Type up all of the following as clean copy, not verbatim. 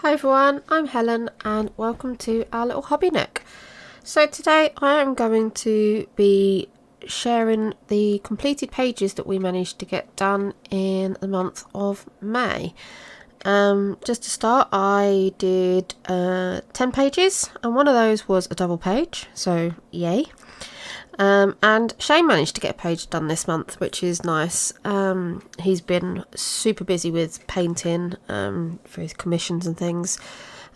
Hi everyone, I'm Helen and welcome to our little hobby nook. So today I am going to be sharing the completed pages that we managed to get done in the month of May. Just to start, I did 10 pages and one of those was a double page, so yay. And Shane managed to get a page done this month, which is nice. He's been super busy with painting for his commissions and things,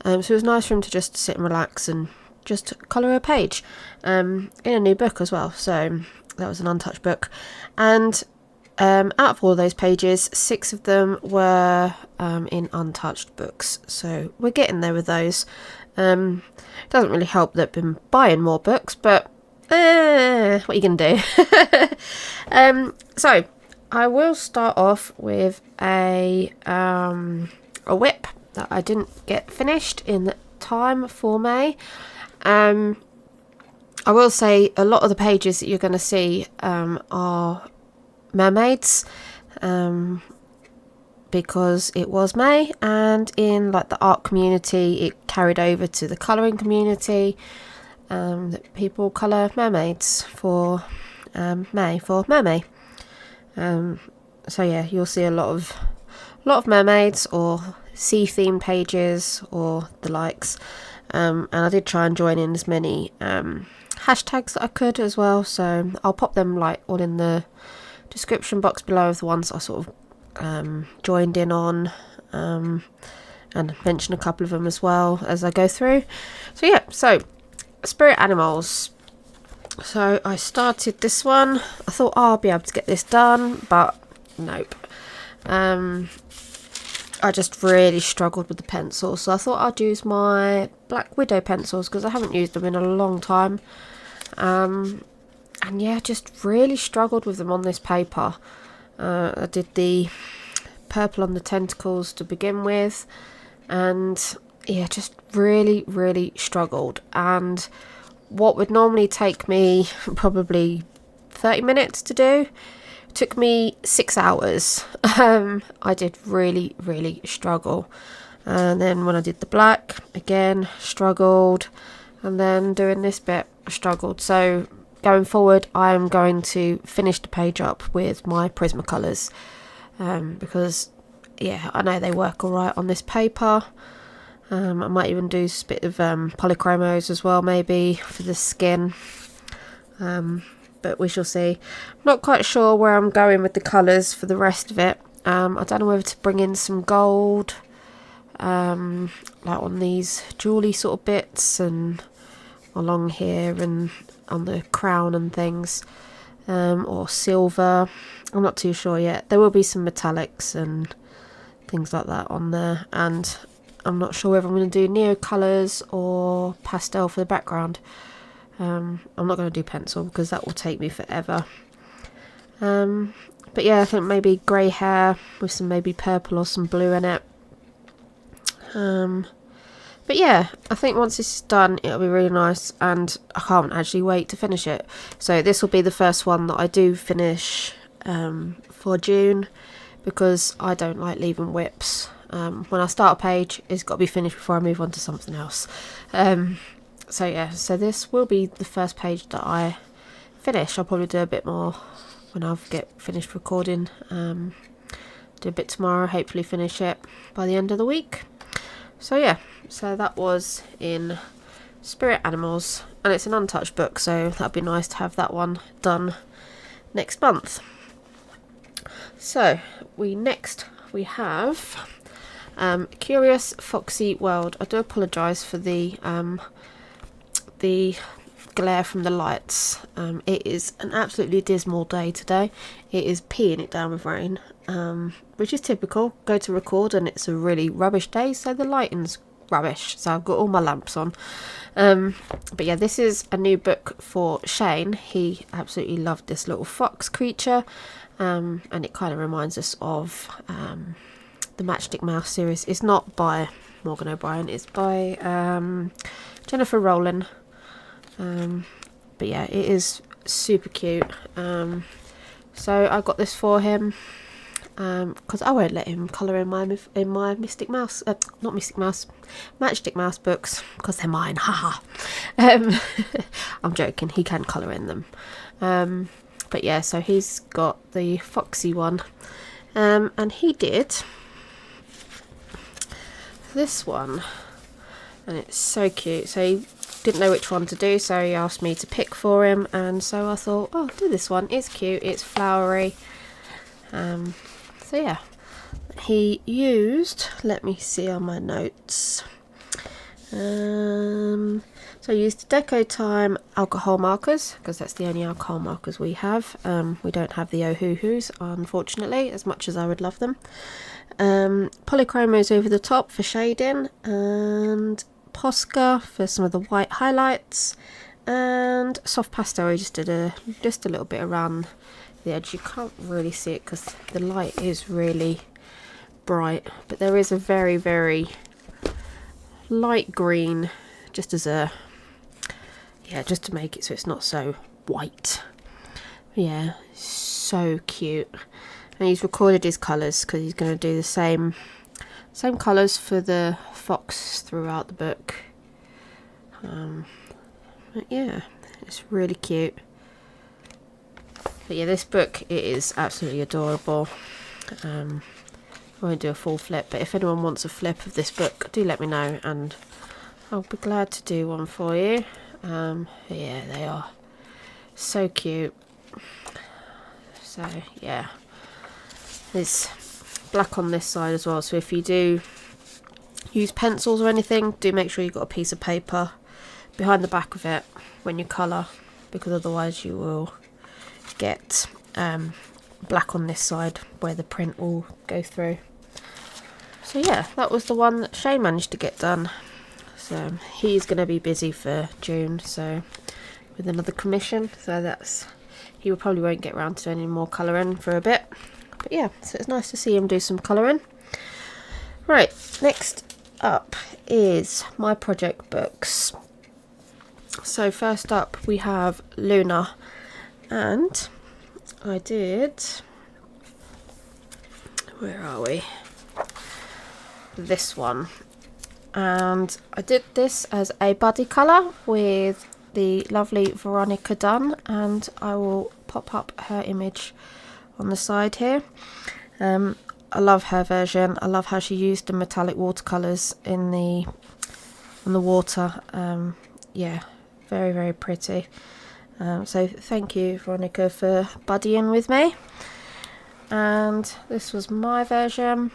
so it was nice for him to just sit and relax and just colour a page in a new book as well. So that was an untouched book, and out of all of those pages, 6 of them were in untouched books, so we're getting there with those. It doesn't really help that I've been buying more books, but what are you going to do? So I will start off with a whip that I didn't get finished in time for May. I will say a lot of the pages that you're going to see are Mermaids, because it was May, and in like the art community it carried over to the colouring community. That people colour mermaids for May, for Mermaid. So yeah, you'll see a lot of mermaids or sea themed pages or the likes. And I did try and join in as many hashtags that I could as well, so I'll pop them like all in the description box below of the ones I sort of joined in on, and mention a couple of them as well as I go through. So yeah, so spirit animals. So I started this one. I thought, I'll be able to get this done, but nope. I just really struggled with the pencils, so I thought I'd use my Black Widow pencils because I haven't used them in a long time. And yeah, just really struggled with them on this paper. I did the purple on the tentacles to begin with, and yeah, just really struggled. And what would normally take me probably 30 minutes to do took me 6 hours. I did really struggle. And then when I did the black, again struggled, and then doing this bit I struggled. So going forward I am going to finish the page up with my Prismacolors, because yeah, I know they work alright on this paper. I might even do a bit of polychromos as well, maybe for the skin, but we shall see. I'm not quite sure where I'm going with the colours for the rest of it. I don't know whether to bring in some gold, like on these jewellery sort of bits and along here and on the crown and things, or silver. I'm not too sure yet. There will be some metallics and things like that on there, and I'm not sure whether I'm going to do neo colours or pastel for the background. I'm not going to do pencil because that will take me forever. But yeah, I think maybe grey hair with some maybe purple or some blue in it. But yeah, I think once this is done it'll be really nice, and I can't actually wait to finish it. So this will be the first one that I do finish for June, because I don't like leaving whips. When I start a page, it's got to be finished before I move on to something else. So yeah, so this will be the first page that I finish. I'll probably do a bit more when I get finished recording. Do a bit tomorrow, hopefully finish it by the end of the week. So yeah, so that was in Spirit Animals, and it's an untouched book, so that'd be nice to have that one done next month. So we have Curious Foxy World. I do apologise for the glare from the lights. It is an absolutely dismal day today. It is peeing it down with rain, which is typical. Go to record and it's a really rubbish day, so the lighting's rubbish, so I've got all my lamps on. But yeah, this is a new book for Shane. He absolutely loved this little fox creature, and it kind of reminds us of the Matchstick Mouse series. It's not by Morgan O'Brien, it's by Jennifer Rowland. But yeah, it is super cute. So I got this for him, because I won't let him colour in my Mystic Mouse, not Mystic Mouse, Matchstick Mouse books, because they're mine, haha. I'm joking, he can colour in them. But yeah, so he's got the Foxy one, and he did this one, and it's so cute. So he didn't know which one to do, so he asked me to pick for him, and so I thought, oh, do this one. It's cute, it's flowery. So yeah, he used, let me see on my notes, so I used Deco Time alcohol markers, because that's the only alcohol markers we have. We don't have the Ohuhus, unfortunately, as much as I would love them. Polychromos over the top for shading, and Posca for some of the white highlights, and soft pastel. I just did just a little bit around the edge. You can't really see it because the light is really bright, but there is a very, very light green, just as a, yeah, just to make it so it's not so white. Yeah, so cute. And he's recorded his colours because he's going to do the same colours for the fox throughout the book. But yeah, it's really cute. But yeah, this book, it is absolutely adorable. I won't do a full flip, but if anyone wants a flip of this book, do let me know and I'll be glad to do one for you. Yeah, they are so cute. So yeah, there's black on this side as well, so if you do use pencils or anything, do make sure you've got a piece of paper behind the back of it when you colour, because otherwise you will get black on this side where the print will go through. So yeah, that was the one that Shane managed to get done. So he's going to be busy for June, so with another commission, so that's, he probably won't get around to doing any more colouring for a bit. But yeah, so it's nice to see him do some colouring. Right, next up is my project books. So first up we have Luna, and I did, where are we, this one, and I did this as a buddy colour with the lovely Veronica Dunn, and I will pop up her image on the side here. I love her version. I love how she used the metallic watercolours in the water. Yeah, very, very pretty. So thank you, Veronica, for buddying with me. And this was my version,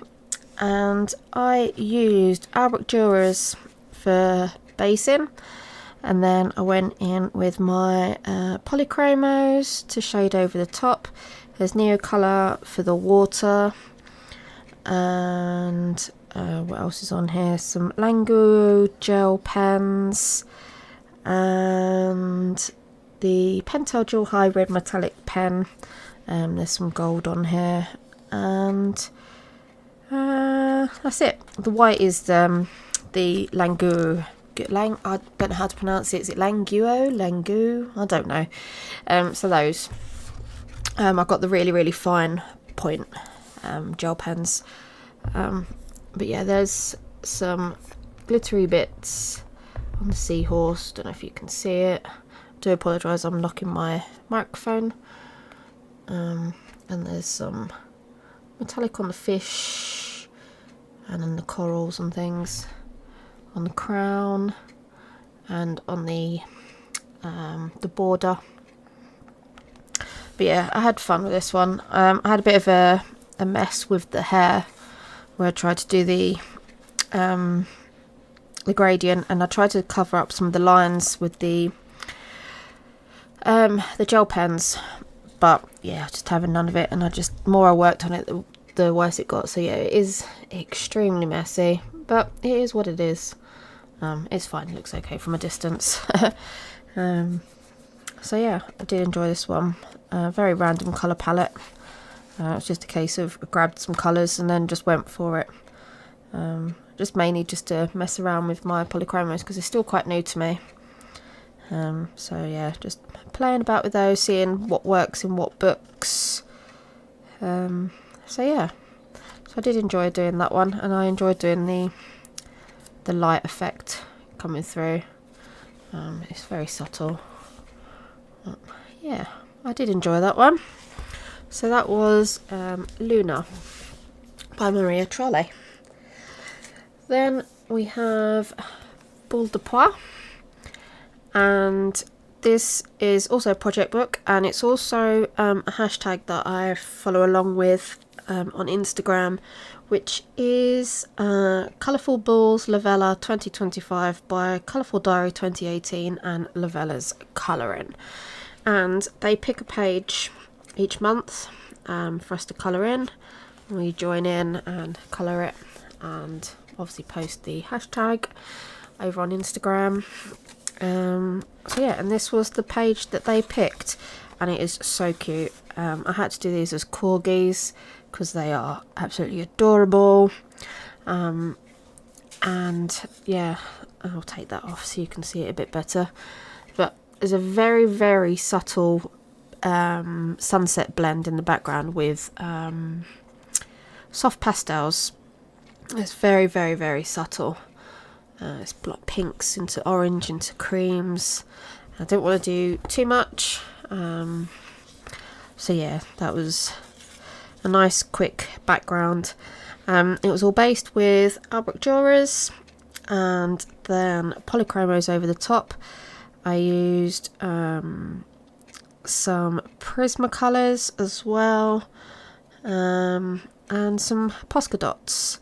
and I used Albrecht Dürer's for basing, and then I went in with my polychromos to shade over the top. There's Neocolor for the water, and what else is on here? Some Langu gel pens, and the Pentel Dual Hybrid metallic pen. There's some gold on here, and that's it. The white is the Langu. I don't know how to pronounce it. Is it Langu? I don't know. So those. I've got the really, really fine point gel pens. But yeah, there's some glittery bits on the seahorse. Don't know if you can see it. Do apologise, I'm knocking my microphone. And there's some metallic on the fish, and then the corals and things on the crown, and on the border. But yeah, I had fun with this one. I had a bit of a mess with the hair, where I tried to do the gradient, and I tried to cover up some of the lines with the gel pens, but yeah, just having none of it, and the more I worked on it, the worse it got. So yeah, it is extremely messy, but it is what it is. It's fine, it looks okay from a distance. So yeah, I did enjoy this one. Very random colour palette. It's just a case of I grabbed some colours and then just went for it. Just mainly just to mess around with my polychromos because they're still quite new to me. So yeah, just playing about with those, seeing what works in what books. So yeah, So I did enjoy doing that one, and I enjoyed doing the light effect coming through. It's very subtle. Yeah, I did enjoy that one. So that was Luna by Maria Trolle. Then we have Boule de Pois, and this is also a project book, and it's also a hashtag that I follow along with on Instagram, which is Colourful Balls Lavella 2025 by Colourful Diary 2018 and Lavella's Colouring. And they pick a page each month for us to colour in. We join in and colour it, and obviously post the hashtag over on Instagram. So yeah, and this was the page that they picked, and it is so cute. I had to do these as corgis because they are absolutely adorable. And yeah, I'll take that off so you can see it a bit better. But there's a very, very subtle sunset blend in the background with soft pastels. It's very, very, very subtle. It's like pinks into orange into creams. I didn't want to do too much. So yeah, that was a nice quick background. It was all based with Albrecht Dürer's and then polychromos over the top. I used some Prismacolors as well, and some Posca dots.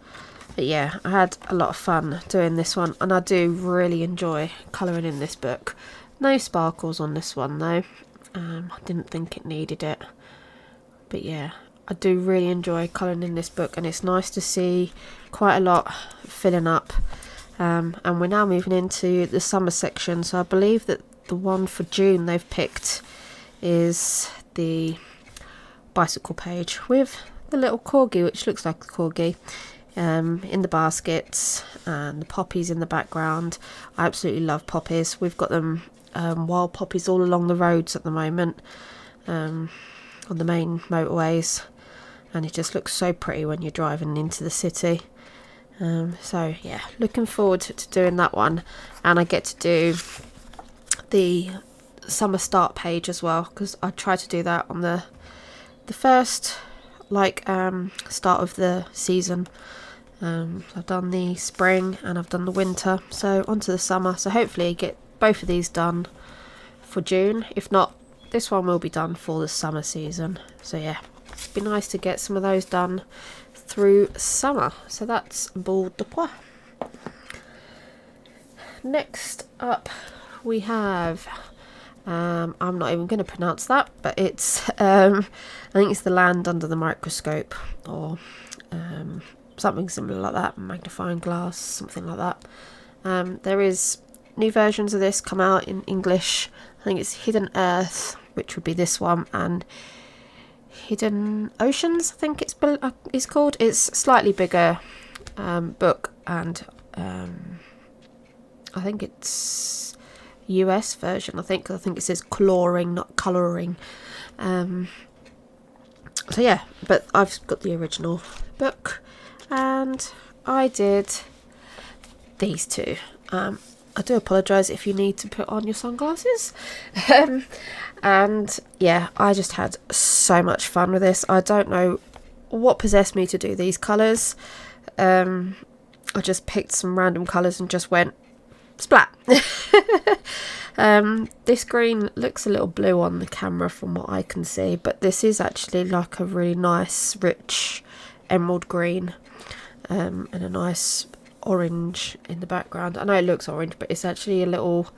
But yeah, I had a lot of fun doing this one, and I do really enjoy colouring in this book. No sparkles on this one though. I didn't think it needed it. But yeah, I do really enjoy colouring in this book, and it's nice to see quite a lot filling up. And we're now moving into the summer section, so I believe that the one for June they've picked is the bicycle page with the little corgi, which looks like a corgi, in the baskets, and the poppies in the background. I absolutely love poppies. We've got them wild poppies all along the roads at the moment, on the main motorways, and it just looks so pretty when you're driving into the city. So yeah, looking forward to doing that one, and I get to do the summer start page as well, because I try to do that on the first start of the season. I've done the spring and I've done the winter, so onto the summer. So hopefully I get both of these done for June. If not, this one will be done for the summer season. So yeah, it'd be nice to get some of those done through summer. So that's Boule de Pois. Next up we have I'm not even going to pronounce that, but it's I think it's The Land Under the Microscope, or something similar like that, magnifying glass, something like that. There is new versions of this come out in English. I think it's Hidden Earth, which would be this one, and Hidden Oceans, I think it's called. It's slightly bigger book, and I think it's US version. I think it says coloring, not colouring. So yeah, but I've got the original book, and I did these two. I do apologise if you need to put on your sunglasses. And yeah, I just had so much fun with this. I don't know what possessed me to do these colours. I just picked some random colours and just went splat. This green looks a little blue on the camera from what I can see, but this is actually like a really nice rich emerald green, and a nice orange in the background. I know it looks orange, but it's actually a little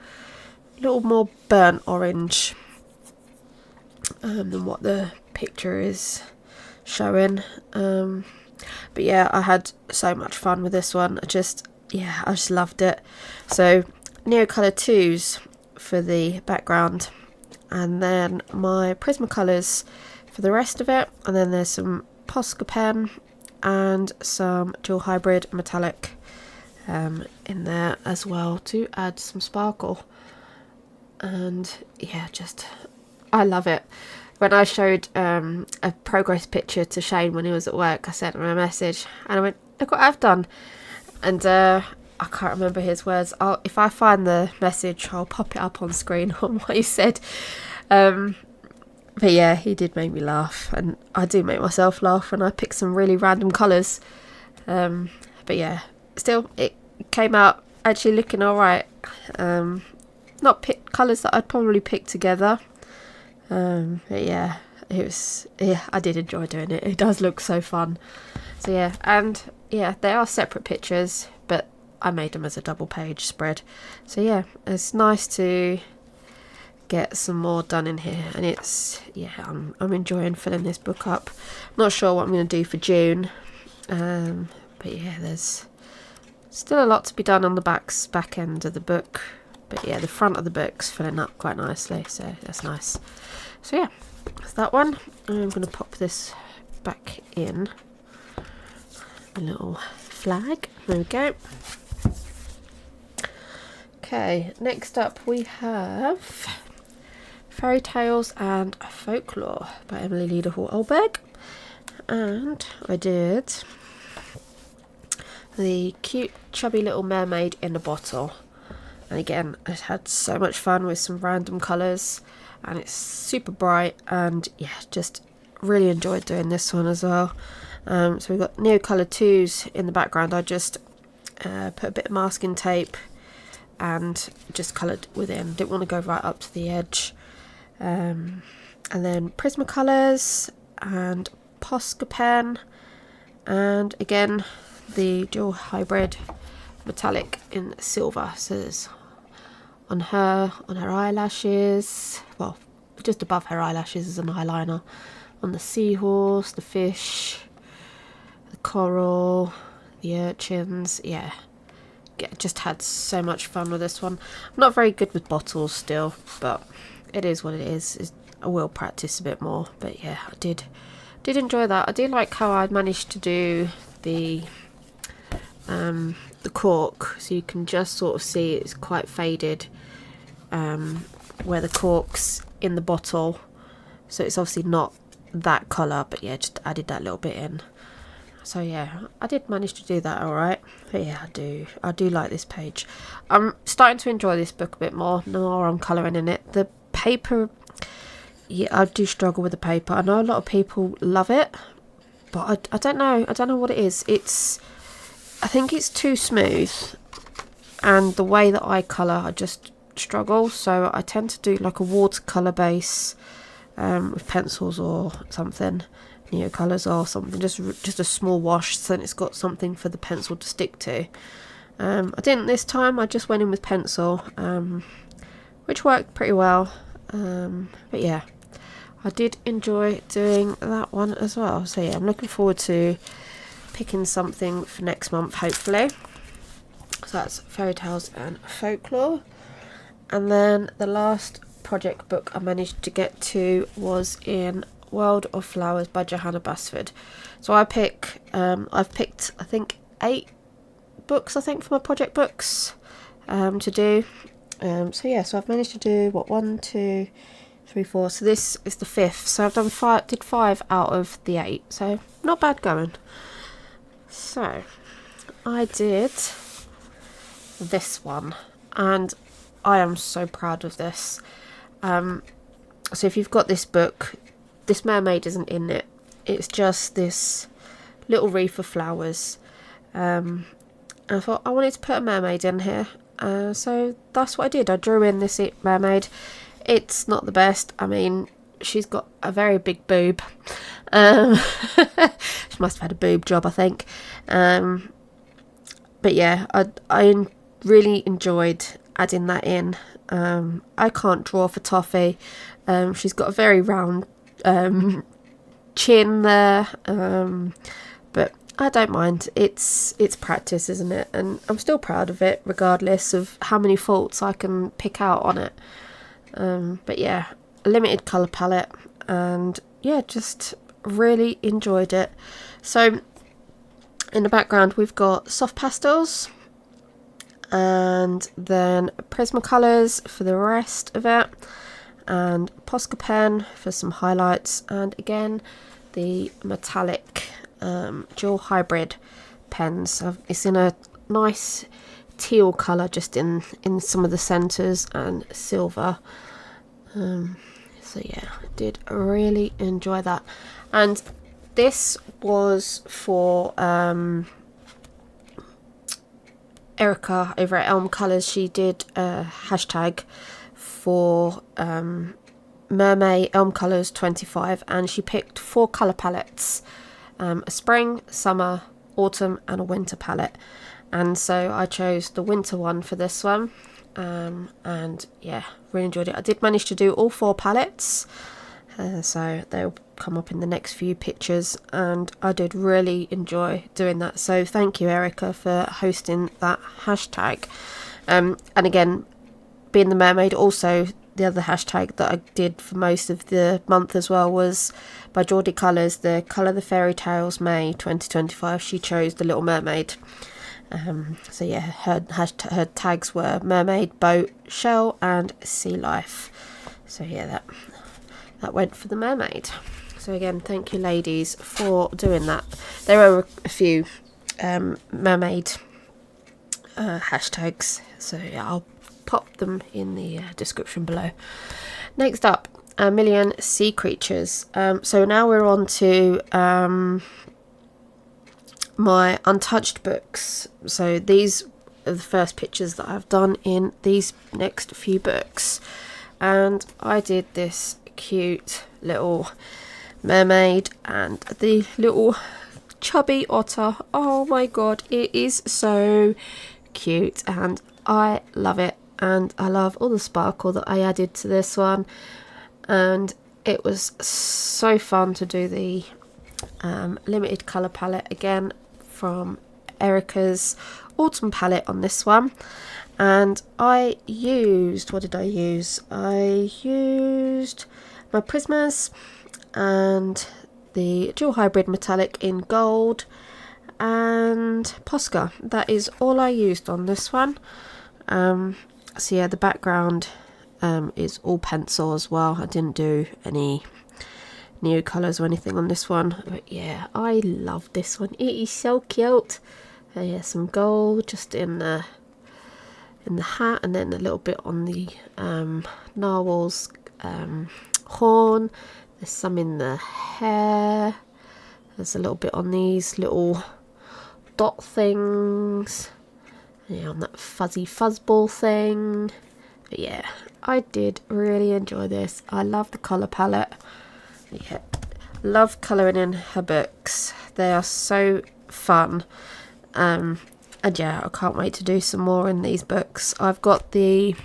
more burnt orange than what the picture is showing. But yeah, I had so much fun with this one. I just loved it. So Neocolour 2s for the background, and then my Prismacolors for the rest of it, and then there's some Posca pen and some dual hybrid metallic in there as well to add some sparkle. And yeah, I love it. when I showed a progress picture to Shane when he was at work, I sent him a message and I went, look what I've done. And I can't remember his words. If I find the message, I'll pop it up on screen on what he said. But yeah, he did make me laugh, and I do make myself laugh when I pick some really random colours. But yeah, still, it came out actually looking alright. Not pick colours that I'd probably pick together. But yeah, I did enjoy doing it. It does look so fun. So yeah, and yeah, they are separate pictures, but I made them as a double page spread. So yeah, it's nice to get some more done in here, and it's, yeah, I'm enjoying filling this book up. Not sure what I'm going to do for June, but yeah, there's still a lot to be done on the back end of the book, but yeah, the front of the book's filling up quite nicely, so that's nice. So yeah, that's that one. I'm going to pop this back in a little flag. There we go. Okay, next up we have Fairy Tales and Folklore by Emily Lederhall-Olberg, and I did the cute chubby little mermaid in a bottle, and again I had so much fun with some random colours, and it's super bright, and yeah, just really enjoyed doing this one as well. So we've got Neocolor 2s in the background. I just put a bit of masking tape and just coloured within, didn't want to go right up to the edge. And then Prismacolors and Posca pen, and again the dual hybrid metallic in silver. So there's on her eyelashes, well, just above her eyelashes is an eyeliner, on the seahorse, the fish, the coral, the urchins. Yeah, just had so much fun with this one. I'm not very good with bottles still, but it is what it is. I will practice a bit more, but yeah, I did enjoy that. I do like how I managed to do the cork, so you can just sort of see it's quite faded where the cork's in the bottle, so it's obviously not that colour, but yeah, just added that little bit in. So yeah, I did manage to do that alright. But yeah, I do like this page. I'm starting to enjoy this book a bit more the more I'm colouring in it. The paper, yeah, I do struggle with the paper. I know a lot of people love it, but I don't know what it is. I think it's too smooth, and the way that I colour, I just struggle. So I tend to do like a watercolour base with pencils or something, Neocolors or something, just a small wash, so then it's got something for the pencil to stick to. I didn't this time. I just went in with pencil, which worked pretty well. But yeah, I did enjoy doing that one as well. So yeah, I'm looking forward to picking something for next month, hopefully. So that's Fairy Tales and Folklore. And then the last project book I managed to get to was in World of Flowers by Johanna Basford. So I've picked I think 8 books, I think, for my project books to do. So yeah, so I've managed to do 1, 2, 3, 4. So this is the 5th. So I've done 5 out of the 8. So not bad going. So I did this one, and I am so proud of this. So if you've got this book, this mermaid isn't in it. It's just this little wreath of flowers. And I thought I wanted to put a mermaid in here. So that's what I did. I drew in this mermaid. It's not the best. I mean, she's got a very big boob. She must have had a boob job, I think. But yeah, I really enjoyed adding that in. I can't draw for Toffee. She's got a very round chin there, but I don't mind. It's practice, isn't it? And I'm still proud of it, regardless of how many faults I can pick out on it. But yeah, a limited colour palette, and yeah, just really enjoyed it. So in the background we've got soft pastels, and then Prismacolors for the rest of it, and Posca pen for some highlights, and again the metallic dual hybrid pens. It's in a nice teal colour just in some of the centres, and silver. So yeah, I did really enjoy that. And this was for Erica over at Elm Colours. She did a hashtag for Mermaid Elm Colours 25, and she picked 4 colour palettes, a spring, summer, autumn and a winter palette. And so I chose the winter one for this one, and yeah, really enjoyed it. I did manage to do all 4 palettes, so they'll come up in the next few pictures, and I did really enjoy doing that. So thank you, Erica, for hosting that hashtag. And again, being the mermaid, also the other hashtag that I did for most of the month as well was by Geordie Colours, the Colour the Fairy Tales May 2025. She chose the Little Mermaid. So yeah, her tags were mermaid, boat, shell and sea life. So yeah, that went for the mermaid. So again, thank you ladies for doing that. There are a few mermaid hashtags, so yeah, I'll pop them in the description below. Next up, a million sea creatures. So now we're on to my untouched books. So these are the first pictures that I've done in these next few books, and I did this cute little mermaid and the little chubby otter. Oh my god, it is so cute and I love it, and I love all the sparkle that I added to this one, and it was so fun to do the limited colour palette again from Erica's autumn palette on this one. And I used, what did I use? I used my Prismas and the dual hybrid metallic in gold and Posca. That is all I used on this one. So yeah, the background is all pencil as well. I didn't do any new colours or anything on this one, but yeah, I love this one. It is so cute. Yeah, some gold just in the hat, and then a little bit on the narwhal's horn. There's some in the hair. There's a little bit on these little dot things. Yeah, on that fuzzy fuzzball thing. But yeah, I did really enjoy this. I love the colour palette. Yeah, love colouring in her books. They are so fun. And yeah, I can't wait to do some more in these books. I've got the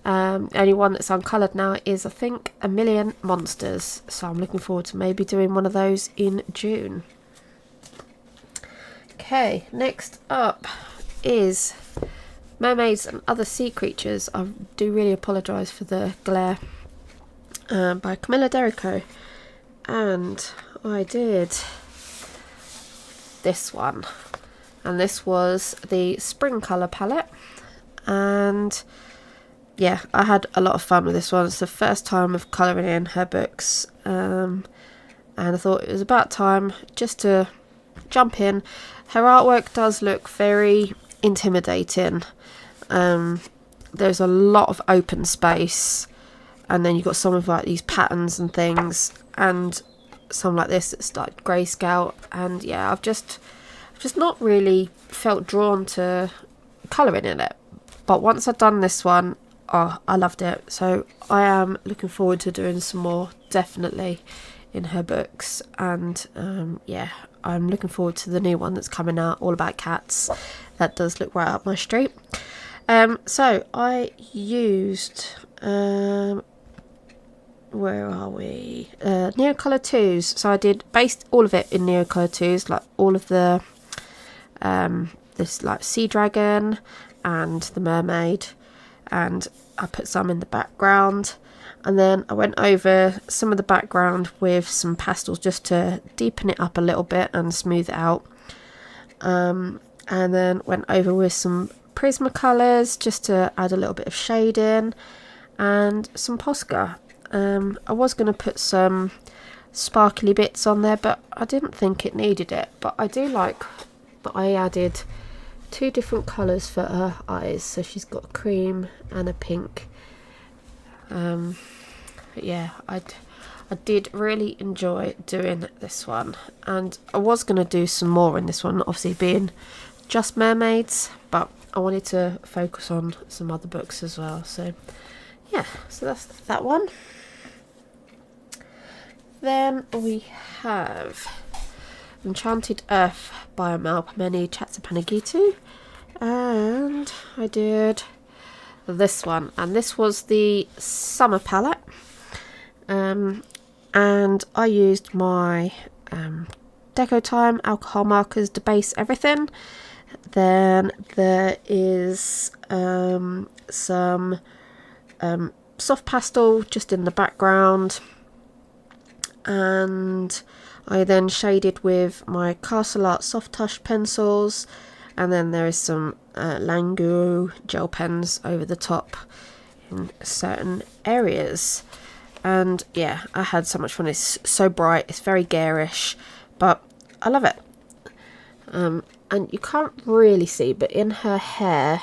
only one that's uncoloured now is, I think, A Million Monsters. So I'm looking forward to maybe doing one of those in June. Okay, next up is Mermaids and Other Sea Creatures. I do really apologise for the glare. By Camilla Derrico, and I did this one, and this was the spring colour palette, and yeah, I had a lot of fun with this one. It's the first time of colouring in her books, and I thought it was about time just to jump in. Her artwork does look very intimidating. There's a lot of open space, and then you've got some of like these patterns and things, and some like this that's like grayscale. And yeah, I've just not really felt drawn to colouring in it. But once I've done this one, oh, I loved it. So I am looking forward to doing some more, definitely, in her books. And yeah, I'm looking forward to the new one that's coming out, all about cats. That does look right up my street. So I used where are we? Neocolour 2s. So I did based all of it in Neocolour 2s, like all of the this like sea dragon and the mermaid, and I put some in the background, and then I went over some of the background with some pastels just to deepen it up a little bit and smooth it out, and then went over with some Prismacolors just to add a little bit of shade in. and some Posca. I was going to put some sparkly bits on there, but I didn't think it needed it. But I do like that I added 2 different colours for her eyes, so she's got a cream and a pink. But yeah, I did really enjoy doing this one, and I was going to do some more in this one, obviously being just mermaids, but I wanted to focus on some other books as well. So yeah, so that's that one. Then we have Enchanted Earth by Mermaids Chatsapanaghitu, and I did this one, and this was the summer palette, and I used my Deco Time alcohol markers to base everything. Then there is some soft pastel just in the background, and I then shaded with my Castle Art Soft Touch pencils, and then there is some Langu gel pens over the top in certain areas. And yeah, I had so much fun. It's so bright, it's very garish, but I love it. And you can't really see, but in her hair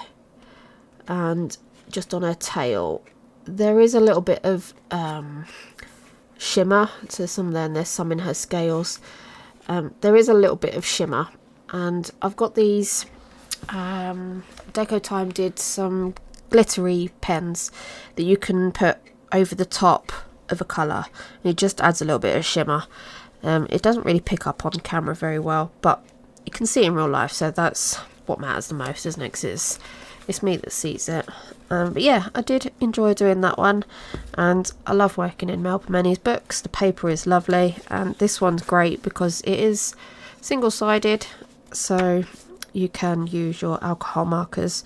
and just on her tail, there is a little bit of shimmer. So some there, and there's some in her scales. There is a little bit of shimmer, and I've got these Deco Time did some glittery pens that you can put over the top of a colour, and it just adds a little bit of shimmer. It doesn't really pick up on camera very well, but you can see it in real life, so that's what matters the most, isn't it? 'Cause it's me that sees it. But yeah, I did enjoy doing that one, and I love working in Mermaids books. The paper is lovely, and this one's great because it is single-sided, so you can use your alcohol markers.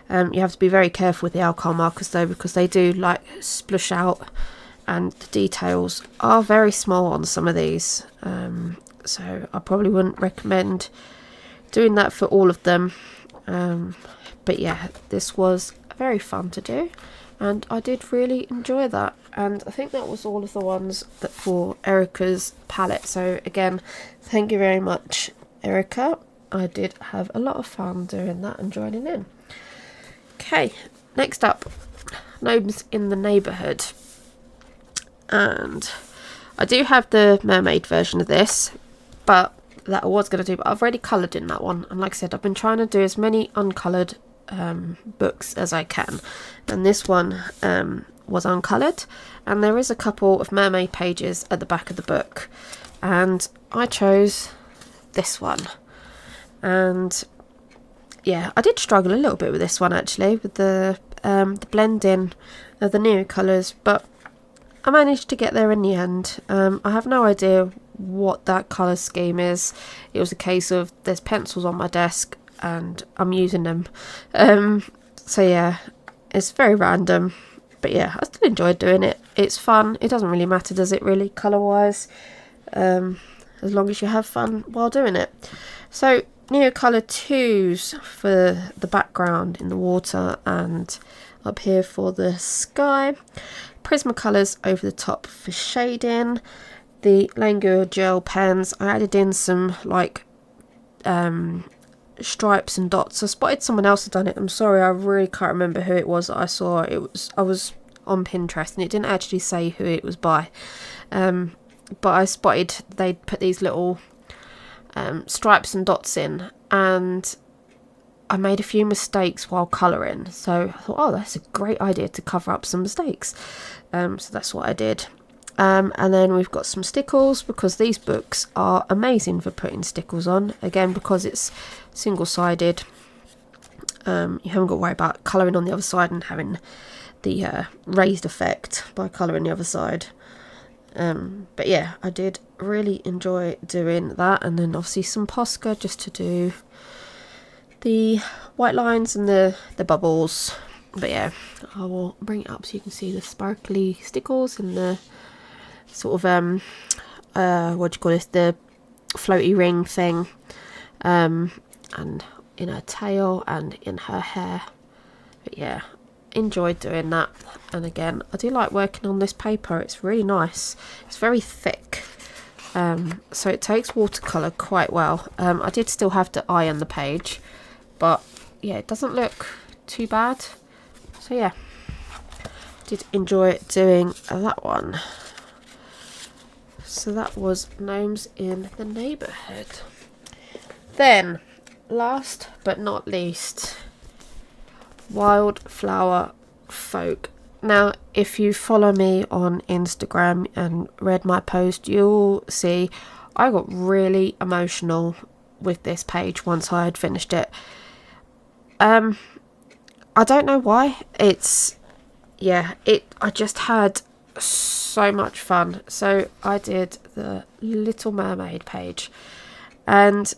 You have to be very careful with the alcohol markers though, because they do like splush out, and the details are very small on some of these. So I probably wouldn't recommend doing that for all of them. But yeah, this was very fun to do, and I did really enjoy that. And I think that was all of the ones that for Erica's palette. So again, thank you very much, Erica. I did have a lot of fun doing that and joining in. Okay, next up, Gnomes in the Neighbourhood. And I do have the mermaid version of this, but that I was going to do, but I've already coloured in that one. And like I said, I've been trying to do as many uncoloured books as I can. And this one was uncoloured. And there is a couple of mermaid pages at the back of the book. And I chose this one. And yeah, I did struggle a little bit with this one actually, with the blending of the new colours, but I managed to get there in the end. I have no idea what that colour scheme is. It was a case of there's pencils on my desk and I'm using them. So yeah, it's very random, but yeah, I still enjoyed doing it. It's fun. It doesn't really matter, does it really, colour wise, as long as you have fun while doing it. So Neocolour 2s for the background in the water and up here for the sky. Prismacolors over the top for shading. The Langur gel pens, I added in some like stripes and dots. I spotted someone else had done it. I'm sorry, I really can't remember who it was that I saw. I was on Pinterest and it didn't actually say who it was by. But I spotted they'd put these little stripes and dots in, and I made a few mistakes while colouring, so I thought, oh, that's a great idea to cover up some mistakes. So that's what I did. And then we've got some stickles, because these books are amazing for putting stickles on, again because it's single-sided. You haven't got to worry about colouring on the other side and having the raised effect by colouring the other side. But yeah, I did really enjoy doing that, and then obviously some Posca just to do the white lines and the bubbles. But yeah, I will bring it up so you can see the sparkly stickles and the sort of what do you call this, the floaty ring thing, and in her tail and in her hair. But yeah, enjoyed doing that. And again, I do like working on this paper. It's really nice. It's very thick, so it takes watercolour quite well. I did still have to iron the page, but yeah, it doesn't look too bad. So yeah, did enjoy doing that one. So that was Gnomes in the Neighbourhood. Then, last but not least, Wildflower Folk. Now, if you follow me on Instagram and read my post, you'll see I got really emotional with this page once I had finished it. I don't know why. I just had so much fun. So I did the Little Mermaid page, and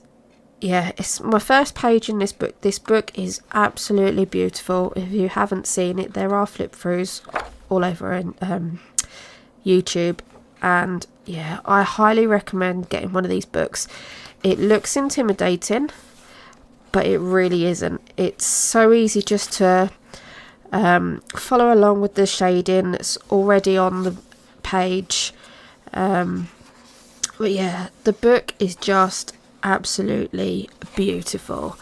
yeah, it's my first page in this book. This book is absolutely beautiful. If you haven't seen it, there are flip throughs all over in YouTube, and yeah, I highly recommend getting one of these books. It looks intimidating, but it really isn't. It's so easy just to follow along with the shading that's already on the page. But yeah, the book is just absolutely beautiful,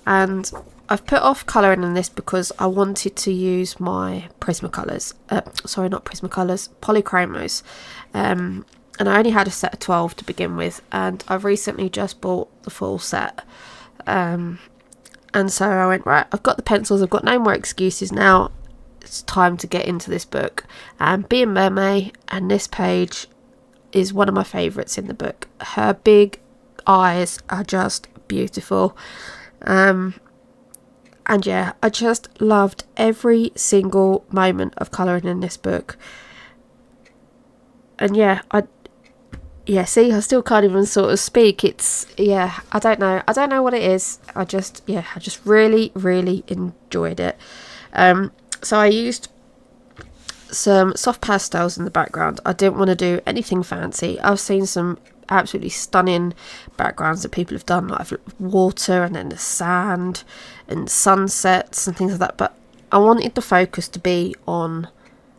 and I've put off colouring in this because I wanted to use my Prismacolors, polychromos, and I only had a set of 12 to begin with, and I've recently just bought the full set, and so I went, right, I've got the pencils, I've got no more excuses now, it's time to get into this book and be a mermaid. And this page is one of my favourites in the book. Her big eyes are just beautiful, and yeah, I just loved every single moment of colouring in this book. And yeah, see, I still can't even sort of speak. It's, yeah, I don't know what it is. I just really enjoyed it. So I used some soft pastels in the background. I didn't want to do anything fancy. I've seen some absolutely stunning backgrounds that people have done, like water and then the sand and sunsets and things like that, but I wanted the focus to be on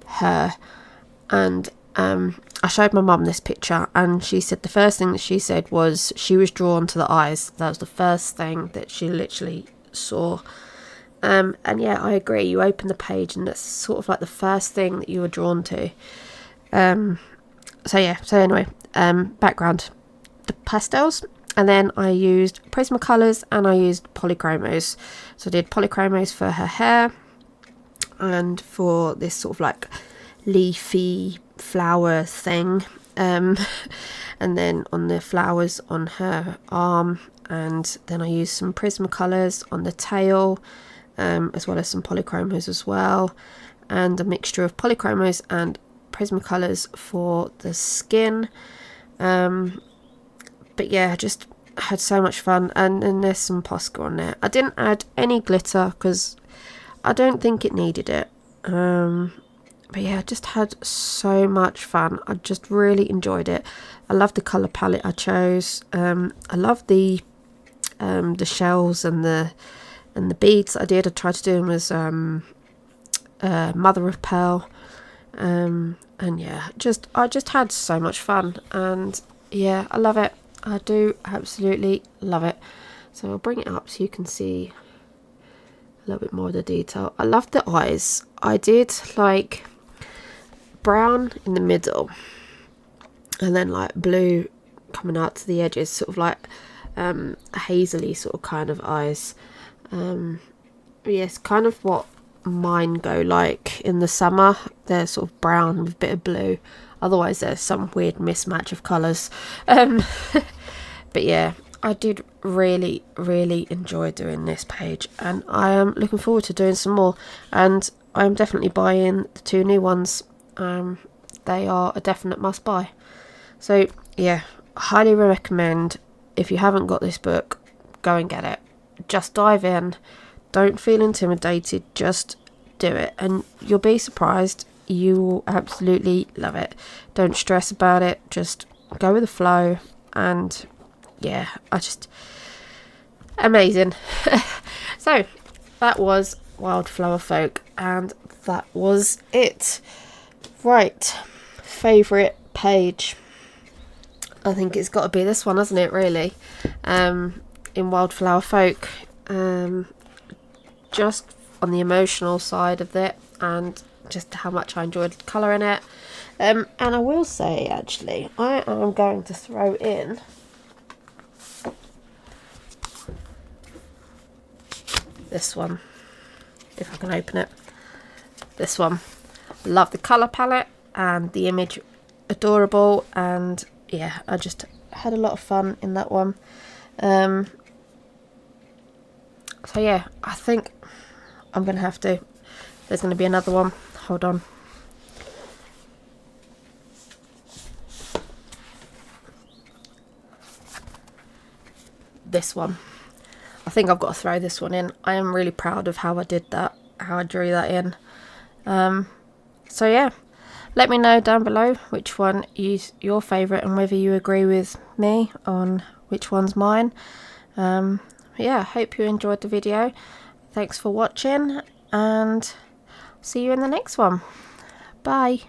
her. And I showed my mum this picture, and she said the first thing that she said was she was drawn to the eyes. That was the first thing that she literally saw. And yeah, I agree. You open the page and that's sort of like the first thing that you were drawn to. So anyway, background, the pastels, and then I used Prismacolors and I used polychromos. So I did polychromos for her hair and for this sort of like leafy flower thing, and then on the flowers on her arm, and then I used some Prismacolors on the tail, as well as some polychromos as well, and a mixture of polychromos and Prismacolors for the skin. But yeah, I just had so much fun, and then there's some Posca on there. I didn't add any glitter because I don't think it needed it. But yeah, I just had so much fun. I just really enjoyed it. I love the colour palette I chose. I love the shells and the beads I did. I tried to do them as mother of pearl. And yeah, I just had so much fun, and yeah, I love it. I do absolutely love it. So I'll bring it up so you can see a little bit more of the detail. I love the eyes. I did like brown in the middle, and then like blue coming out to the edges, sort of like hazily sort of kind of eyes. Yes, kind of what mine go like in the summer. They're sort of brown with a bit of blue, otherwise there's some weird mismatch of colours. But yeah, I did really enjoy doing this page, and I am looking forward to doing some more, and I'm definitely buying the 2 new ones. They are a definite must buy. So yeah, highly recommend. If you haven't got this book, go and get it. Just dive in, don't feel intimidated, just do it, and you'll be surprised. You will absolutely love it. Don't stress about it, just go with the flow. And yeah, amazing. So that was Wildflower Folk, and that was it. Right, favourite page. I think it's got to be this one, hasn't it, really? In Wildflower Folk. Just on the emotional side of it, and just how much I enjoyed colouring it. And I will say, actually, I am going to throw in this one, if I can open it. This one. Love the colour palette and the image, adorable, and yeah, I just had a lot of fun in that one. So yeah, I think I'm going to have to, there's going to be another one. Hold on. This one. I think I've got to throw this one in. I am really proud of how I did that, how I drew that in. So yeah, let me know down below which one is your favourite and whether you agree with me on which one's mine. Yeah, I hope you enjoyed the video. Thanks for watching, and see you in the next one. Bye.